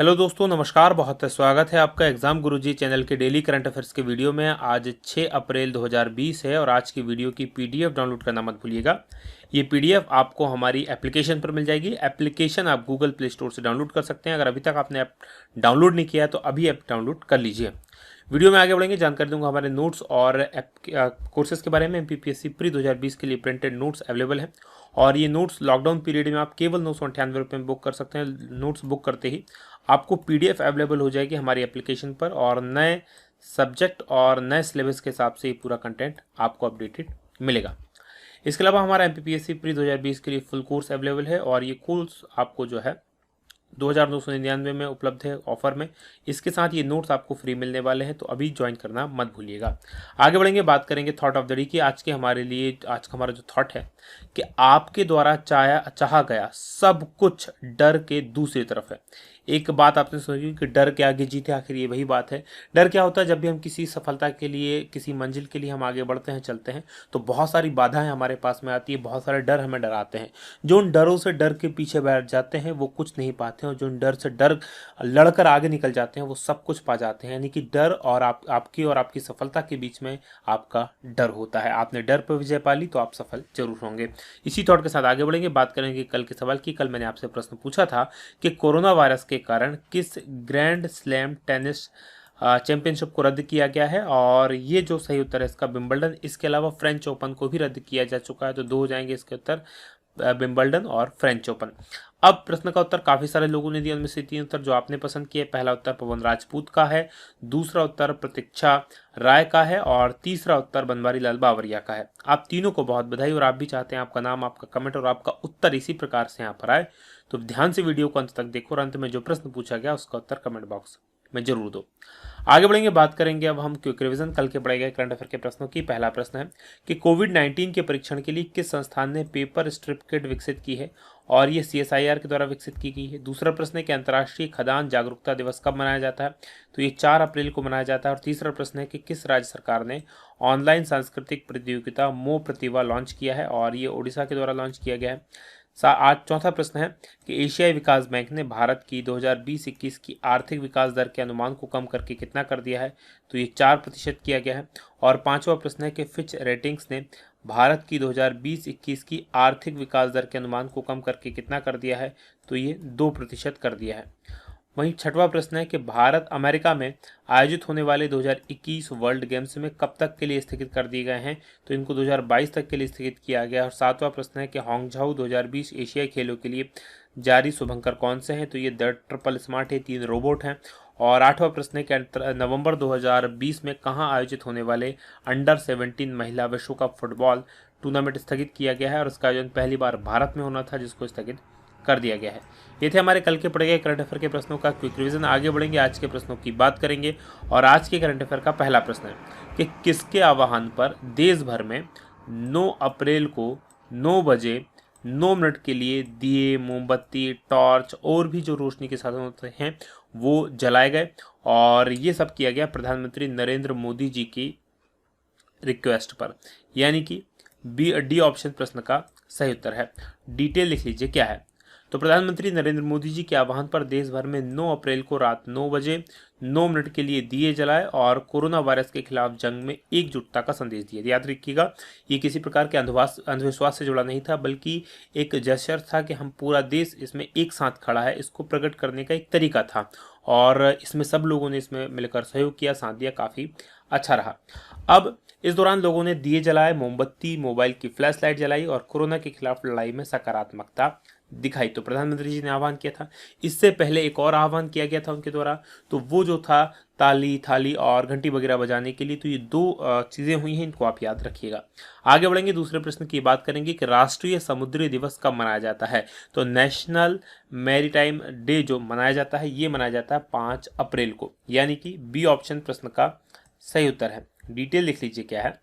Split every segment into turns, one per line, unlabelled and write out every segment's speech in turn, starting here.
Hello दोस्तों, नमस्कार। बहुत स्वागत है आपका एग्जाम गुरुजी चैनल के डेली करंट अफेयर्स के वीडियो में। आज 6 अप्रैल 2020 है और आज की वीडियो की पीडीएफ डाउनलोड करना मत भूलिएगा। ये पीडीएफ आपको हमारी एप्लीकेशन पर मिल जाएगी। एप्लीकेशन आप गूगल प्ले स्टोर से डाउनलोड कर सकते हैं। अगर अभी तक आपने ऐप डाउनलोड नहीं किया है तो अभी ऐप डाउनलोड कर लीजिए। वीडियो में आगे बढ़ेंगे, जानकारी दूंगा हमारे नोट्स और कोर्सेज के बारे में। एमपीपीएससी प्री 2020 के लिए प्रिंटेड नोट्स अवेलेबल हैं और ये नोट्स लॉकडाउन पीरियड में आप केवल 998 में बुक कर सकते हैं। नोट्स बुक करते ही आपको पीडीएफ अवेलेबल हो जाएगी हमारी एप्लीकेशन पर और नए सब्जेक्ट और नए सिलेबस के हिसाब से ये पूरा कंटेंट आपको अपडेटेड मिलेगा। इसके अलावा हमारा एमपीपीएससी प्री 2020 के लिए फुल कोर्स अवेलेबल है और ये कोर्स आपको जो है 2999 में उपलब्ध है ऑफर में। इसके साथ ये नोट्स आपको फ्री मिलने वाले हैं, तो अभी ज्वाइन करना मत भूलिएगा। आगे बढ़ेंगे, बात करेंगे थॉट ऑफ द डे की। आज का हमारा जो थॉट है कि आपके द्वारा चाहा गया सब कुछ डर के दूसरी तरफ है। एक बात आपने सुनी कि डर के आगे जीत है, आखिर ये वही बात है। डर क्या होता है? जब भी हम किसी सफलता के लिए, किसी मंजिल के लिए हम आगे बढ़ते हैं, चलते हैं, तो बहुत सारी बाधाएं हमारे पास में आती है, बहुत सारे डर हमें डराते हैं। जो उन डरों से डर के पीछे बैठ जाते हैं वो कुछ नहीं पाते हैं, और जो उन डर से डर लड़कर आगे निकल जाते हैं वो सब कुछ पा जाते हैं। यानी कि डर और आपकी सफलता के बीच में आपका डर होता है। आपने डर पर विजय पा ली तो आप सफल जरूर होंगे। इसी थॉट के साथ आगे बढ़ेंगे, बात करेंगे कल के सवाल की। कल मैंने आपसे प्रश्न पूछा था कि कोरोना वायरस के कारण किस ग्रैंड स्लैम टेनिस चैंपियनशिप को रद्द किया गया है, और ये जो सही उत्तर है इसका विंबलडन। इसके अलावा फ्रेंच ओपन को भी रद्द किया जा चुका है, तो दो हो जाएंगे इसके उत्तर, विंबलडन और फ्रेंच ओपन। अब प्रश्न का उत्तर काफी सारे लोगों ने दिया, उनमें से 3 उत्तर जो आपने पसंद किए। पहला उत्तर पवन राजपूत का है, दूसरा उत्तर प्रतीक्षा राय का है और तीसरा उत्तर बनवारी लाल बावरिया का है। आप तीनों को बहुत बधाई। और आप भी चाहते हैं आपका नाम, आपका कमेंट और आपका उत्तर इसी प्रकार से यहाँ पर आए, तो ध्यान से वीडियो को अंत तक देखो और अंत में जो प्रश्न पूछा गया उसका उत्तर कमेंट बॉक्स में जरूर दो। आगे बढ़ेंगे, बात करेंगे अब हम क्विक रिवीजन कल के पढ़ाए गए करंट अफेयर के प्रश्नों की। पहला प्रश्न है कि कोविड-19 के परीक्षण के लिए किस संस्थान ने पेपर स्ट्रिप किट विकसित की है, और ये सीएसआईआर के द्वारा विकसित की गई है। दूसरा प्रश्न है कि अंतर्राष्ट्रीय खदान जागरूकता दिवस कब मनाया जाता है, तो ये 4 अप्रैल को मनाया जाता है। और तीसरा प्रश्न है कि किस राज्य सरकार ने ऑनलाइन सांस्कृतिक प्रतियोगिता मो प्रतिभा लॉन्च किया है, और ये ओडिशा के द्वारा लॉन्च किया गया है। आज चौथा प्रश्न है कि एशियाई विकास बैंक ने भारत की 2020-21 की आर्थिक विकास दर के अनुमान को कम करके कितना कर दिया है, तो ये 4% किया गया है। और पांचवा प्रश्न है कि फिच रेटिंग्स ने भारत की 2020-21 की आर्थिक विकास दर के अनुमान को कम करके कितना कर दिया है, तो ये 2% कर दिया है। वहीं छठवां प्रश्न है कि भारत अमेरिका में आयोजित होने वाले 2021 वर्ल्ड गेम्स में कब तक के लिए स्थगित कर दिए गए हैं, तो इनको 2022 तक के लिए स्थगित किया गया। और सातवां प्रश्न है कि हांगझाऊ 2020 एशियाई खेलों के लिए जारी शुभंकर कौन से हैं, तो ये द ट्रिपल स्मार्ट है, 3 रोबोट हैं। और आठवां प्रश्न है कि नवंबर 2020 में कहाँ आयोजित होने वाले अंडर 17 महिला विश्व कप फुटबॉल टूर्नामेंट स्थगित किया गया है, और इसका आयोजन पहली बार भारत में होना था जिसको स्थगित कर दिया गया है। ये थे हमारे कल के पढ़े गए करंट अफेयर के प्रश्नों का क्विक रिवीजन। आगे बढ़ेंगे, आज के प्रश्नों की बात करेंगे। और आज के करंट अफेयर का पहला प्रश्न है कि किसके आह्वान पर देश भर में 9 अप्रैल को 9 बजे 9 मिनट के लिए दिए, मोमबत्ती, टॉर्च और भी जो रोशनी के साधन होते हैं वो जलाए गए, और ये सब किया गया प्रधानमंत्री नरेंद्र मोदी जी की रिक्वेस्ट पर। यानी कि डी ऑप्शन प्रश्न का सही उत्तर है। डिटेल लिख लीजिए क्या है। तो प्रधानमंत्री नरेंद्र मोदी जी के आह्वान पर देश भर में 9 अप्रैल को रात 9 बजे 9 मिनट के लिए दिए जलाए और कोरोना वायरस के खिलाफ जंग में एकजुटता का संदेश दिया। याद रखिएगा, ये किसी प्रकार के अंधविश्वास से जुड़ा नहीं था, बल्कि एक जेस्चर था कि हम पूरा देश इसमें एक साथ खड़ा है, इसको प्रकट करने का एक तरीका था। और इसमें सब लोगों ने इसमें मिलकर सहयोग किया, साथ दिया, काफ़ी अच्छा रहा। अब इस दौरान लोगों ने दिए जलाए, मोमबत्ती, मोबाइल की फ्लैश लाइट जलाई और कोरोना के खिलाफ लड़ाई में सकारात्मकता दिखाई। तो प्रधानमंत्री जी ने आह्वान किया था। इससे पहले एक और आह्वान किया गया था उनके द्वारा, तो वो जो था ताली, थाली और घंटी वगैरह बजाने के लिए। तो ये 2 चीज़ें हुई हैं, इनको आप याद रखिएगा। आगे बढ़ेंगे, दूसरे प्रश्न की बात करेंगे कि राष्ट्रीय समुद्री दिवस कब मनाया जाता है। तो नेशनल मैरीटाइम डे जो मनाया जाता है ये मनाया जाता है 5 अप्रैल को, यानी कि बी ऑप्शन प्रश्न का सही उत्तर है। डिटेल लिख लीजिए क्या है।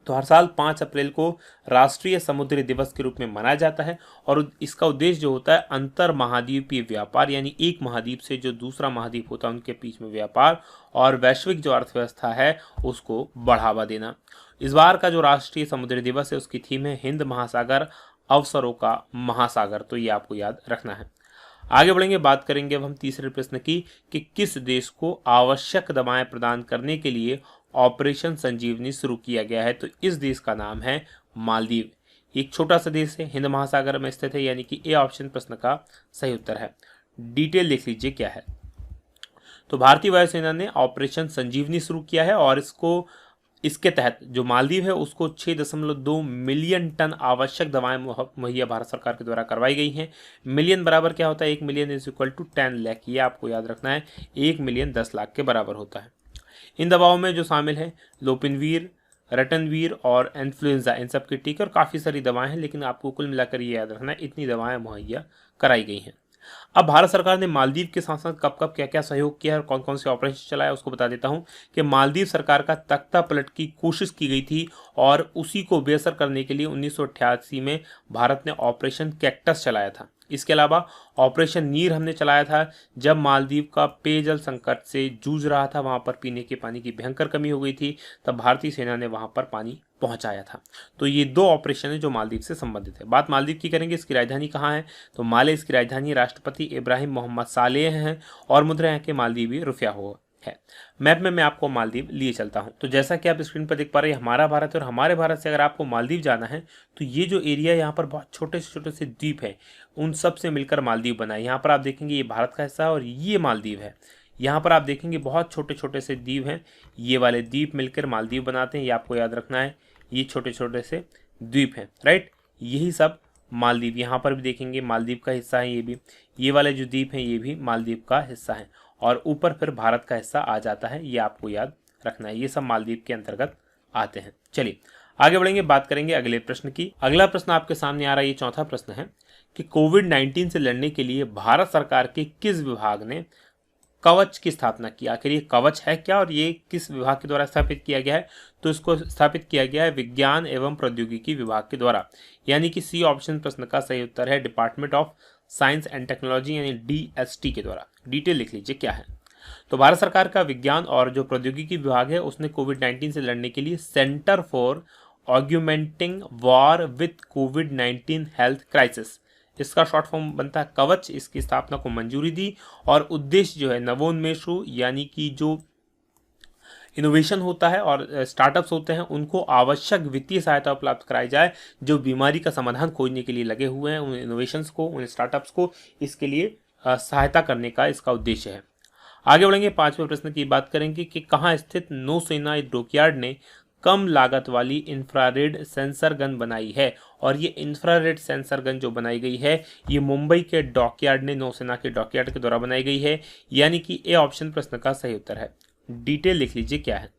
तो हर साल 5 अप्रैल को राष्ट्रीय समुद्री दिवस के रूप में मनाया जाता है, और इसका उद्देश्य जो होता है अंतर महाद्वीपीय व्यापार, यानी एक महाद्वीप से जो दूसरा महाद्वीप होता है उनके बीच में व्यापार और वैश्विक जो अर्थव्यवस्था है उसको बढ़ावा देना। इस बार का जो राष्ट्रीय समुद्री दिवस है उसकी थीम है हिंद महासागर, अवसरों का महासागर, तो ये आपको याद रखना है। आगे बढ़ेंगे, बात करेंगे अब हम तीसरे प्रश्न की कि किस देश को आवश्यक दवाएं प्रदान करने के लिए ऑपरेशन संजीवनी शुरू किया गया है। तो इस देश का नाम है मालदीव। एक छोटा सा देश है, हिंद महासागर में स्थित है, यानी कि ए ऑप्शन प्रश्न का सही उत्तर है। डिटेल देख लीजिए क्या है। तो भारतीय वायुसेना ने ऑपरेशन संजीवनी शुरू किया है और इसके तहत जो मालदीव है उसको 6.2 मिलियन टन आवश्यक दवाएं मुहैया भारत सरकार के द्वारा करवाई गई हैं। मिलियन बराबर क्या होता है, 1 million is equal to 10 lakh, ये आपको याद रखना है। 1 मिलियन 10 लाख के बराबर होता है। इन दवाओं में जो शामिल है लोपिनवीर, रटनवीर और इन्फ्लुएंजा, इन सब के टीके और काफ़ी सारी दवाएं हैं, लेकिन आपको कुल मिलाकर ये याद रखना है इतनी दवाएं मुहैया कराई गई हैं। अब भारत सरकार ने मालदीव के साथ साथ कब कब क्या क्या सहयोग किया है और कौन कौन से ऑपरेशन चलाया उसको बता देता हूं कि मालदीव सरकार का तख्ता पलट की कोशिश की गई थी और उसी को बेअसर करने के लिए 1988 में भारत ने ऑपरेशन कैक्टस चलाया था। इसके अलावा ऑपरेशन नीर हमने चलाया था जब मालदीव का पेयजल संकट से जूझ रहा था, वहां पर पीने के पानी की भयंकर कमी हो गई थी, तब भारतीय सेना ने वहां पर पानी पहुंचाया था। तो ये 2 ऑपरेशन है जो मालदीव से संबंधित है। बात मालदीव की करेंगे, इसकी राजधानी कहाँ है, तो माले इसकी राजधानी राष्ट्रपति इब्राहिम मोहम्मद सालेह हैं और मुद्रा यहाँ के मालदीवी रुपया हो है। मैप में मैं आपको मालदीव लिए चलता हूं। तो जैसा कि आप स्क्रीन पर देख पा रहे हैं हमारा भारत है और हमारे भारत से अगर आपको मालदीव जाना है तो ये जो एरिया यहाँ पर बहुत छोटे से द्वीप है उन सब से मिलकर मालदीव बना है। यहाँ पर आप देखेंगे ये भारत का हिस्सा है और ये मालदीव है। यहाँ पर आप देखेंगे बहुत छोटे से द्वीप हैं, ये वाले द्वीप मिलकर मालदीव बनाते हैं, ये आपको याद रखना है। ये छोटे से द्वीप हैं, राइट, यही सब मालदीव। यहाँ पर भी देखेंगे मालदीव का हिस्सा है ये भी, ये वाले जो द्वीप हैं ये भी मालदीव का हिस्सा है और ऊपर फिर भारत का हिस्सा आ जाता है, ये आपको याद रखना है। ये सब मालदीव के अंतर्गत आते हैं। चलिए आगे बढ़ेंगे, बात करेंगे अगले प्रश्न की। अगला प्रश्न आपके सामने आ रहा है, ये चौथा प्रश्न है कि कोविड-19 से लड़ने के लिए भारत सरकार के किस विभाग ने कवच की स्थापना की। आखिर ये कवच है क्या और ये किस विभाग के द्वारा स्थापित किया गया है, तो इसको स्थापित किया गया है विज्ञान एवं प्रौद्योगिकी विभाग के द्वारा, यानी कि सी ऑप्शन प्रश्न का सही उत्तर है department of science and technology यानी DST के द्वारा। डिटेल लिख लीजिए क्या है। तो भारत सरकार का विज्ञान और जो प्रौद्योगिकी विभाग है उसने कोविड-19 से लड़ने के लिए centre for augmenting war with कोविड-19 हेल्थ क्राइसिस, इसका शॉर्ट फॉर्म बनता है कवच, इसकी स्थापना को मंजूरी दी और उद्देश्य जो है नवोन्मेषों यानी कि जो इनोवेशन होता है और स्टार्टअप्स होते हैं उनको आवश्यक वित्तीय सहायता उपलब्ध कराई जाए, जो बीमारी का समाधान खोजने के लिए लगे हुए हैं उन इनोवेशंस को, उन स्टार्टअप्स को, इसके लिए सहायता करने का इसका उद्देश्य है। आगे बढ़ेंगे, 5वें प्रश्न की बात करेंगे कि कहाँ स्थित नौसेना डॉकयार्ड ने कम लागत वाली इंफ्रारेड सेंसर गन बनाई है। और ये इंफ्रारेड सेंसर गन जो बनाई गई है ये मुंबई के डॉकयार्ड ने, नौसेना के डॉकयार्ड के द्वारा बनाई गई है, यानी कि ए ऑप्शन प्रश्न का सही उत्तर है। डिटेल लिख लीजिए क्या है।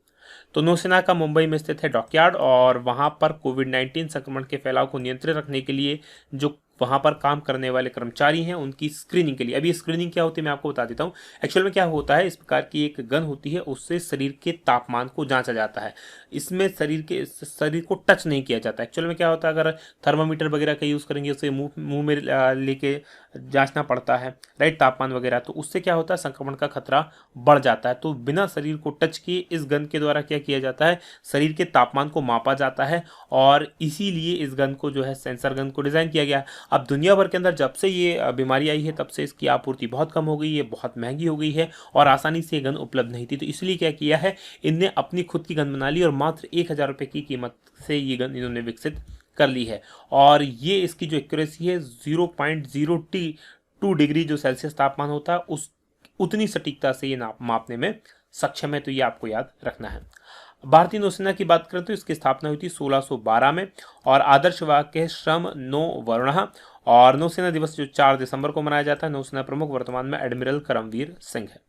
तो नौसेना का मुंबई में स्थित है डॉकयार्ड और वहां पर कोविड-19 संक्रमण के फैलाव को नियंत्रित रखने के लिए जो वहां पर काम करने वाले कर्मचारी हैं उनकी स्क्रीनिंग के लिए, अभी स्क्रीनिंग क्या होती है मैं आपको बता देता हूं। एक्चुअल में क्या होता है, इस प्रकार की एक गन होती है, उससे शरीर के तापमान को जांचा जाता है। इसमें शरीर को टच नहीं किया जाता। एक्चुअल में क्या होता है, अगर थर्मामीटर वगैरह का यूज़ करेंगे उसे मुंह में लेके जांचना पड़ता है, राइट, तापमान वगैरह, तो उससे क्या होता है संक्रमण का खतरा बढ़ जाता है। तो बिना शरीर को टच किए इस गन के द्वारा क्या किया जाता है, शरीर के तापमान को मापा जाता है और इसीलिए इस गन को जो है सेंसर गन को डिज़ाइन किया गया। अब दुनिया भर के अंदर जब से ये बीमारी आई है तब से इसकी आपूर्ति बहुत कम हो गई है, बहुत महंगी हो गई है और आसानी से ये गन उपलब्ध नहीं थी। तो इसलिए क्या किया है, इनने अपनी खुद की गन बना ली और मात्र 1000 रुपये की कीमत से ये गन इन्होंने विकसित कर ली है। और ये इसकी जो एक्यूरेसी है 0.02 डिग्री जो सेल्सियस तापमान होता है उस उतनी सटीकता से ये मापने में सक्षम है। तो ये आपको याद रखना है। भारतीय नौसेना की बात करें तो इसकी स्थापना हुई थी 1612 में और आदर्श वाक्य श्रम नो वरुणः और नौसेना दिवस जो 4 दिसंबर को मनाया जाता है। नौसेना प्रमुख वर्तमान में एडमिरल करमवीर सिंह है।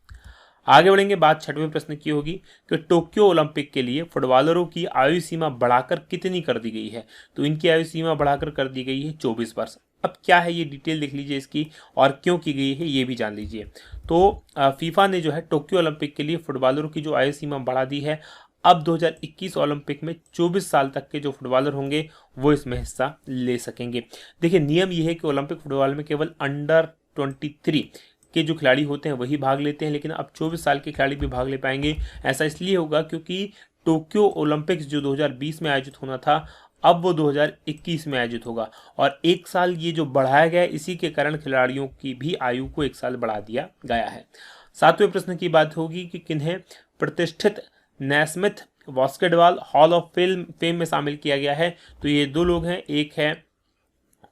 आगे बढ़ेंगे, बात 6वें प्रश्न की होगी कि टोक्यो ओलंपिक के लिए फुटबॉलरों की आयु सीमा बढ़ाकर कितनी कर दी गई है। तो इनकी आयु सीमा बढ़ाकर कर दी गई है 24 वर्ष। अब क्या है ये डिटेल लिख लीजिए इसकी और क्यों की गई है ये भी जान लीजिए। तो फीफा ने जो है टोक्यो ओलंपिक के लिए फुटबॉलरों की जो आयु सीमा बढ़ा दी है। अब 2021 ओलंपिक में 24 साल तक के जो फुटबॉलर होंगे वो इसमें हिस्सा ले सकेंगे। देखिए नियम ये है कि ओलंपिक फुटबॉल में केवल अंडर 23 के जो खिलाड़ी होते हैं वही भाग लेते हैं, लेकिन अब 24 साल के खिलाड़ी भी भाग ले पाएंगे। ऐसा इसलिए होगा क्योंकि टोक्यो ओलंपिक्स जो 2020 में आयोजित होना था अब वो 2021 में आयोजित होगा। और 1 साल ये जो बढ़ाया गया है, इसी के कारण खिलाड़ियों की भी आयु को 1 साल बढ़ा दिया गया है। 7वें प्रश्न की बात होगी कि किन्हें प्रतिष्ठित Naismith basketball hall of fame में शामिल किया गया है। तो ये 2 लोग हैं, एक है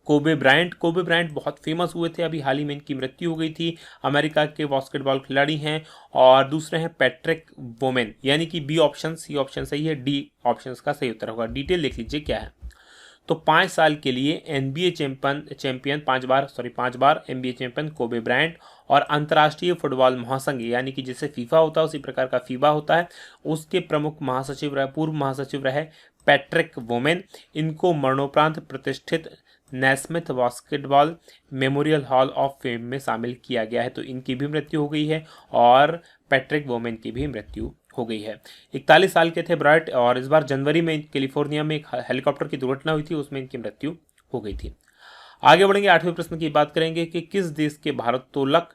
कोबे ब्रायंट। कोबे ब्रायंट बहुत फेमस हुए थे, अभी हाल ही में इनकी मृत्यु हो गई थी, अमेरिका के बास्केटबॉल खिलाड़ी हैं। और दूसरे हैं पैट्रिक वोमेन, यानी कि बी ऑप्शन, सी ऑप्शन सही है, डी ऑप्शन का सही उत्तर होगा। डिटेल देख लीजिए क्या है। तो 5 साल के लिए NBA चैंपियन 5 बार NBA चैंपियन कोबे ब्रायंट, और अंतर्राष्ट्रीय फुटबॉल महासंघ यानी कि जैसे फीफा होता है उसी प्रकार का फीबा होता है, उसके प्रमुख महासचिव रहे, पूर्व महासचिव रहे पैट्रिक वोमेन। इनको मरणोपरांत प्रतिष्ठित Naismith basketball memorial hall of fame में शामिल किया गया है। तो इनकी भी मृत्यु हो गई है और पैट्रिक वोमेन की भी मृत्यु हो गई है। 41 साल के थे ब्रायट, और इस बार जनवरी में कैलिफोर्निया में एक हेलीकॉप्टर की दुर्घटना हुई थी, उसमें इनकी मृत्यु हो गई थी। आगे बढ़ेंगे, 8वें प्रश्न की बात करेंगे कि किस देश के भारोत्तोलक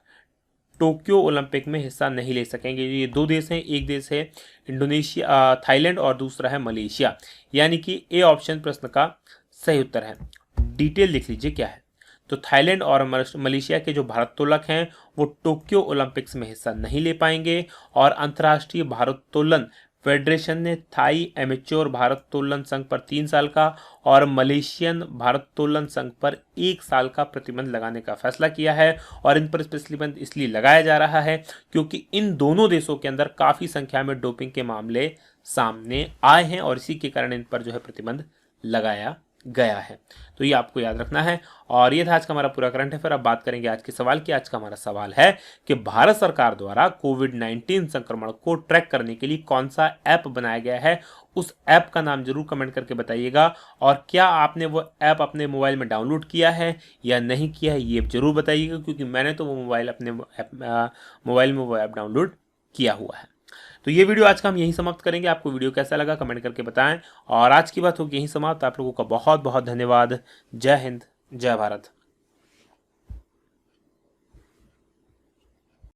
टोक्यो ओलंपिक में हिस्सा नहीं ले सकेंगे। ये 2 देश हैं, एक देश है इंडोनेशिया थाईलैंड और दूसरा है मलेशिया, यानी कि ए ऑप्शन प्रश्न का सही उत्तर है। डिटेल लिख लीजिए क्या है। तो थाईलैंड और मलेशिया के जो भारोत्तोलक हैं वो टोक्यो ओलंपिक्स में हिस्सा नहीं ले पाएंगे। और अंतर्राष्ट्रीय भारोत्तोलन फेडरेशन ने थाई एमेच्योर भारोत्तोलन संघ पर 3 साल का और मलेशियन भारोत्तोलन संघ पर 1 साल का प्रतिबंध लगाने का फैसला किया है। और इन पर प्रतिबंध इसलिए लगाया जा रहा है क्योंकि इन दोनों देशों के अंदर काफ़ी संख्या में डोपिंग के मामले सामने आए हैं, और इसी के कारण इन पर जो है प्रतिबंध लगाया गया है। तो ये आपको याद रखना है। और ये था आज का हमारा पूरा करंट अफेयर। अब बात करेंगे आज के सवाल की। आज का हमारा सवाल है कि भारत सरकार द्वारा कोविड-19 संक्रमण को ट्रैक करने के लिए कौन सा ऐप बनाया गया है। उस ऐप का नाम जरूर कमेंट करके बताइएगा, और क्या आपने वो ऐप अपने मोबाइल में डाउनलोड किया है या नहीं किया है ये जरूर बताइएगा, क्योंकि मैंने तो वो मोबाइल में वो ऐप डाउनलोड किया हुआ है। तो ये वीडियो आज का हम यहीं समाप्त करेंगे। आपको वीडियो कैसा लगा कमेंट करके बताएं, और आज की बात होगी यहीं समाप्त। आप लोगों का बहुत बहुत धन्यवाद। जय हिंद, जय भारत।